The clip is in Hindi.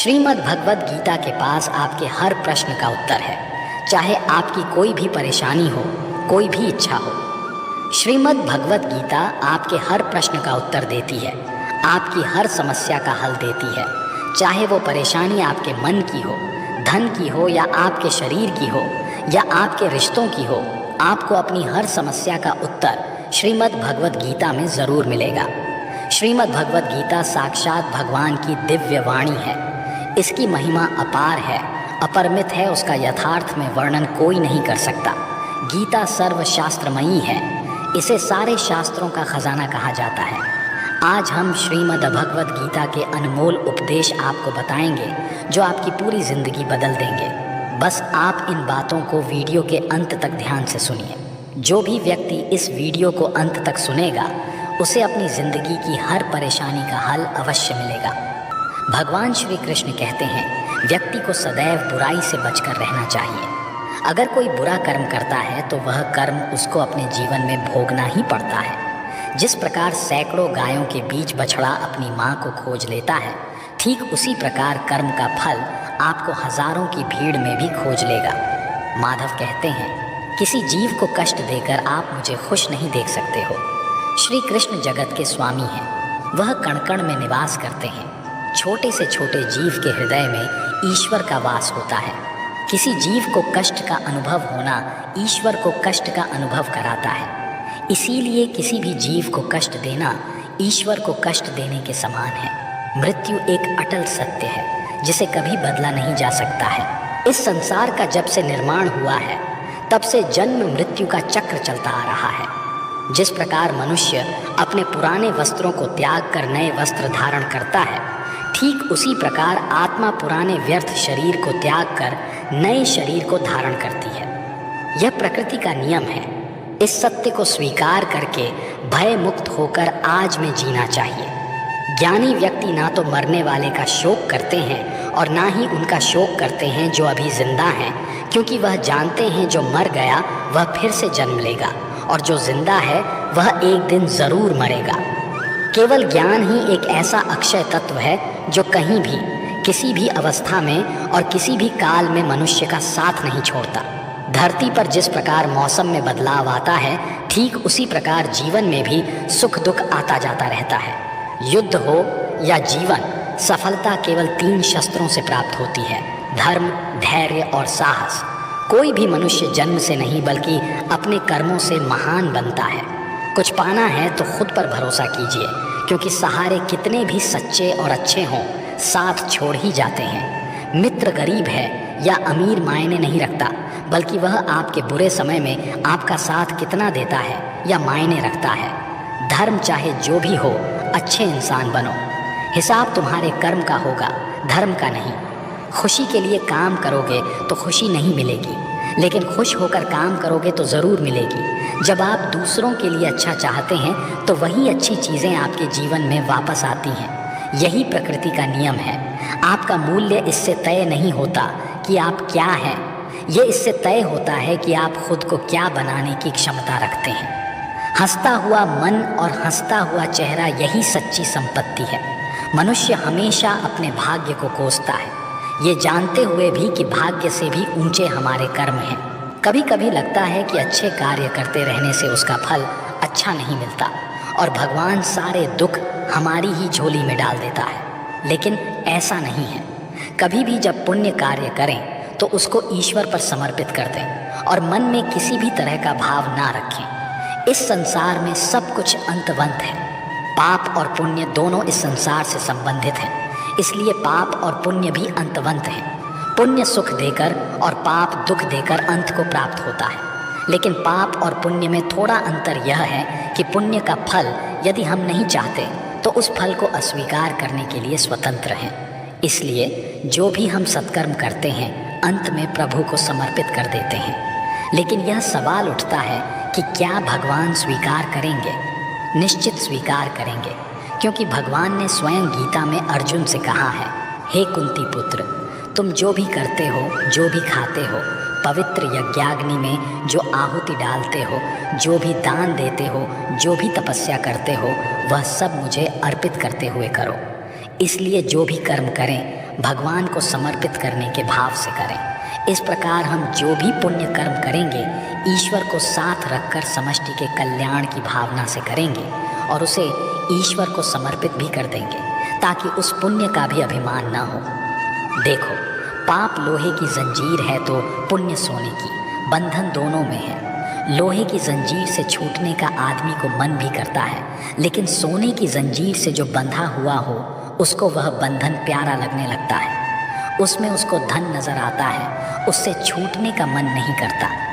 श्रीमद् भगवद गीता के पास आपके हर प्रश्न का उत्तर है, चाहे आपकी कोई भी परेशानी हो, कोई भी इच्छा हो। श्रीमद् भगवद गीता आपके हर प्रश्न का उत्तर देती है, आपकी हर समस्या का हल देती है। चाहे वो परेशानी आपके मन की हो, धन की हो, या आपके शरीर की हो, या आपके रिश्तों की हो, आपको अपनी हर समस्या का उत्तर श्रीमद् भगवद गीता में ज़रूर मिलेगा। श्रीमद् भगवद गीता साक्षात भगवान की दिव्य वाणी है। इसकी महिमा अपार है, अपरिमित है, उसका यथार्थ में वर्णन कोई नहीं कर सकता। गीता सर्वशास्त्रमयी है, इसे सारे शास्त्रों का खजाना कहा जाता है। आज हम श्रीमद् भगवद गीता के अनमोल उपदेश आपको बताएंगे जो आपकी पूरी ज़िंदगी बदल देंगे। बस आप इन बातों को वीडियो के अंत तक ध्यान से सुनिए। जो भी व्यक्ति इस वीडियो को अंत तक सुनेगा उसे अपनी ज़िंदगी की हर परेशानी का हल अवश्य मिलेगा। भगवान श्री कृष्ण कहते हैं, व्यक्ति को सदैव बुराई से बचकर रहना चाहिए। अगर कोई बुरा कर्म करता है तो वह कर्म उसको अपने जीवन में भोगना ही पड़ता है। जिस प्रकार सैकड़ों गायों के बीच बछड़ा अपनी माँ को खोज लेता है, ठीक उसी प्रकार कर्म का फल आपको हजारों की भीड़ में भी खोज लेगा। माधव कहते हैं, किसी जीव को कष्ट देकर आप मुझे खुश नहीं देख सकते हो। श्री कृष्ण जगत के स्वामी हैं, वह कण कण में निवास करते हैं। छोटे से छोटे जीव के हृदय में ईश्वर का वास होता है। किसी जीव को कष्ट का अनुभव होना ईश्वर को कष्ट का अनुभव कराता है। इसीलिए किसी भी जीव को कष्ट देना ईश्वर को कष्ट देने के समान है। मृत्यु एक अटल सत्य है जिसे कभी बदला नहीं जा सकता है। इस संसार का जब से निर्माण हुआ है तब से जन्म मृत्यु का चक्र चलता आ रहा है। जिस प्रकार मनुष्य अपने पुराने वस्त्रों को त्याग कर नए वस्त्र धारण करता है, ठीक उसी प्रकार आत्मा पुराने व्यर्थ शरीर को त्याग कर नए शरीर को धारण करती है। यह प्रकृति का नियम है। इस सत्य को स्वीकार करके भय मुक्त होकर आज में जीना चाहिए। ज्ञानी व्यक्ति ना तो मरने वाले का शोक करते हैं और ना ही उनका शोक करते हैं जो अभी जिंदा हैं, क्योंकि वह जानते हैं जो मर गया वह फिर से जन्म लेगा और जो जिंदा है वह एक दिन ज़रूर मरेगा। केवल ज्ञान ही एक ऐसा अक्षय तत्व है जो कहीं भी, किसी भी अवस्था में और किसी भी काल में मनुष्य का साथ नहीं छोड़ता। धरती पर जिस प्रकार मौसम में बदलाव आता है, ठीक उसी प्रकार जीवन में भी सुख दुख आता जाता रहता है। युद्ध हो या जीवन, सफलता केवल 3 शस्त्रों से प्राप्त होती है: धर्म, धैर्य और साहस। कोई भी मनुष्य जन्म से नहीं बल्कि अपने कर्मों से महान बनता है। कुछ पाना है तो खुद पर भरोसा कीजिए, क्योंकि सहारे कितने भी सच्चे और अच्छे हों, साथ छोड़ ही जाते हैं। मित्र गरीब है या अमीर मायने नहीं रखता, बल्कि वह आपके बुरे समय में आपका साथ कितना देता है या मायने रखता है। धर्म चाहे जो भी हो, अच्छे इंसान बनो। हिसाब तुम्हारे कर्म का होगा, धर्म का नहीं। खुशी के लिए काम करोगे तो खुशी नहीं मिलेगी, लेकिन खुश होकर काम करोगे तो ज़रूर मिलेगी। जब आप दूसरों के लिए अच्छा चाहते हैं तो वही अच्छी चीज़ें आपके जीवन में वापस आती हैं। यही प्रकृति का नियम है। आपका मूल्य इससे तय नहीं होता कि आप क्या हैं, ये इससे तय होता है कि आप खुद को क्या बनाने की क्षमता रखते हैं। हंसता हुआ मन और हंसता हुआ चेहरा, यही सच्ची संपत्ति है। मनुष्य हमेशा अपने भाग्य को कोसता है, ये जानते हुए भी कि भाग्य से भी ऊंचे हमारे कर्म हैं। कभी कभी लगता है कि अच्छे कार्य करते रहने से उसका फल अच्छा नहीं मिलता और भगवान सारे दुख हमारी ही झोली में डाल देता है, लेकिन ऐसा नहीं है। कभी भी जब पुण्य कार्य करें तो उसको ईश्वर पर समर्पित कर दें और मन में किसी भी तरह का भाव ना रखें। इस संसार में सब कुछ अंतवंत है। पाप और पुण्य दोनों इस संसार से संबंधित हैं, इसलिए पाप और पुण्य भी अंतवंत हैं। पुण्य सुख देकर और पाप दुख देकर अंत को प्राप्त होता है, लेकिन पाप और पुण्य में थोड़ा अंतर यह है कि पुण्य का फल यदि हम नहीं चाहते तो उस फल को अस्वीकार करने के लिए स्वतंत्र हैं। इसलिए जो भी हम सत्कर्म करते हैं अंत में प्रभु को समर्पित कर देते हैं। लेकिन यह सवाल उठता है कि क्या भगवान स्वीकार करेंगे? निश्चित स्वीकार करेंगे, क्योंकि भगवान ने स्वयं गीता में अर्जुन से कहा है, हे कुंती पुत्र, तुम जो भी करते हो, जो भी खाते हो, पवित्र यज्ञाग्नि में जो आहुति डालते हो, जो भी दान देते हो, जो भी तपस्या करते हो, वह सब मुझे अर्पित करते हुए करो। इसलिए जो भी कर्म करें भगवान को समर्पित करने के भाव से करें। इस प्रकार हम जो भी पुण्य कर्म करेंगे ईश्वर को साथ रखकर समष्टि के कल्याण की भावना से करेंगे और उसे ईश्वर को समर्पित भी कर देंगे, ताकि उस पुण्य का भी अभिमान न हो। देखो, पाप लोहे की जंजीर है तो पुण्य सोने की, बंधन दोनों में है। लोहे की जंजीर से छूटने का आदमी को मन भी करता है, लेकिन सोने की जंजीर से जो बंधा हुआ हो उसको वह बंधन प्यारा लगने लगता है। उसमें उसको धन नजर आता है, उससे छूटने का मन नहीं करता।